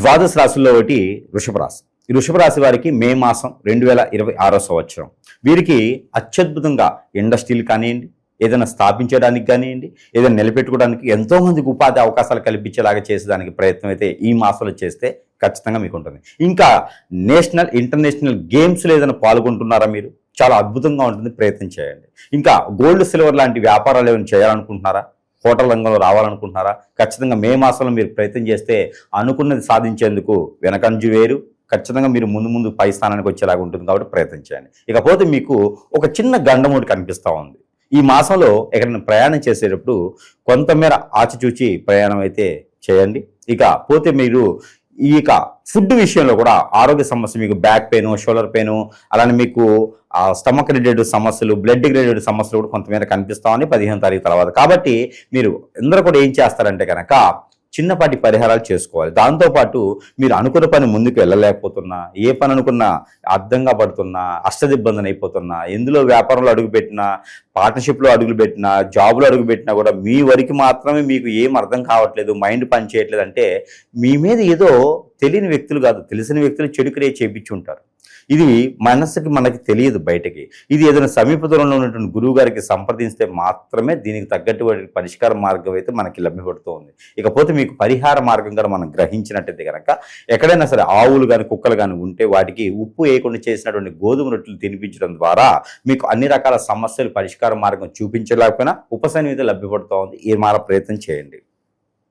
ద్వాదశ రాశుల్లో ఒకటి వృషభ రాశి. ఈ వృషభ రాశి వారికి మే మాసం 2026 సంవత్సరం వీరికి అత్యద్భుతంగా ఇండస్ట్రీలు కానివ్వండి, ఏదైనా స్థాపించడానికి కానివ్వండి, ఏదైనా నిలబెట్టుకోవడానికి ఎంతోమందికి ఉపాధి అవకాశాలు కల్పించేలాగా చేసేదానికి ప్రయత్నం అయితే ఈ మాసంలో చేస్తే ఖచ్చితంగా మీకు ఉంటుంది. ఇంకా నేషనల్ ఇంటర్నేషనల్ గేమ్స్లో ఏదైనా పాల్గొంటున్నారా మీరు? చాలా అద్భుతంగా ఉంటుంది, ప్రయత్నం చేయండి. ఇంకా గోల్డ్ సిల్వర్ లాంటి వ్యాపారాలు ఏమైనా చేయాలనుకుంటున్నారా? హోటల్ రంగంలో రావాలనుకుంటున్నారా? ఖచ్చితంగా మే మాసంలో మీరు ప్రయత్నం చేస్తే అనుకున్నది సాధించేందుకు వెనకంజు వేరు, ఖచ్చితంగా మీరు ముందు ముందు పై స్థానానికి వచ్చేలాగా ఉంటుంది కాబట్టి ప్రయత్నం చేయండి. ఇకపోతే మీకు ఒక చిన్న గండమూడి కనిపిస్తూ ఉంది. ఈ మాసంలో ఎక్కడైనా ప్రయాణం చేసేటప్పుడు కొంతమేర ఆచిచూచి ప్రయాణం అయితే చేయండి. ఇక పోతే మీరు ఇక ఫుడ్ విషయంలో కూడా ఆరోగ్య సమస్య, మీకు బ్యాక్ పెయిన్, షోల్డర్ పెయిన్, అలానే మీకు స్టమక్ రిలేటెడ్ సమస్యలు, బ్లడ్ రిలేటెడ్ సమస్యలు కూడా కొంతమేర కనిపిస్తామని 15వ తారీఖు తర్వాత. కాబట్టి మీరు అందరూ కూడా ఏం చేస్తారంటే కనుక చిన్నపాటి పరిహారాలు చేసుకోవాలి. దాంతోపాటు మీరు అనుకున్న పని ముందుకు వెళ్ళలేకపోతున్నా, ఏ పని అనుకున్నా అర్థంగా పడుతున్నా, అష్టదిబ్బందిని అయిపోతున్నా, ఎందులో వ్యాపారంలో అడుగుపెట్టినా, పార్ట్నర్షిప్లో అడుగుపెట్టినా, జాబ్లో అడుగుపెట్టినా కూడా మీ వరకు మాత్రమే మీకు ఏం అర్థం కావట్లేదు, మైండ్ పని చేయట్లేదు అంటే మీ మీద ఏదో తెలియని వ్యక్తులు కాదు, తెలిసిన వ్యక్తులు చెడు క్రియ చేయించి ఉంటారు. ఇది మనసుకి మనకి తెలియదు బయటకి. ఇది ఏదైనా సమీప దూరంలో ఉన్నటువంటి గురువు గారికి సంప్రదిస్తే మాత్రమే దీనికి తగ్గటువంటి పరిష్కార మార్గం అయితే మనకి లభ్యపడుతూ ఉంది. ఇకపోతే మీకు పరిహార మార్గం కూడా మనం గ్రహించినట్టయితే కనుక ఎక్కడైనా సరే ఆవులు కానీ కుక్కలు కానీ ఉంటే వాటికి ఉప్పు వేయకుండా చేసినటువంటి గోధుమ రొట్టెలు తినిపించడం ద్వారా మీకు అన్ని రకాల సమస్యలు పరిష్కార మార్గం చూపించలేకపోయినా ఉపశమనం అయితే లభ్యపడుతూ ఉంది. ఈ మార ప్రయత్నం చేయండి.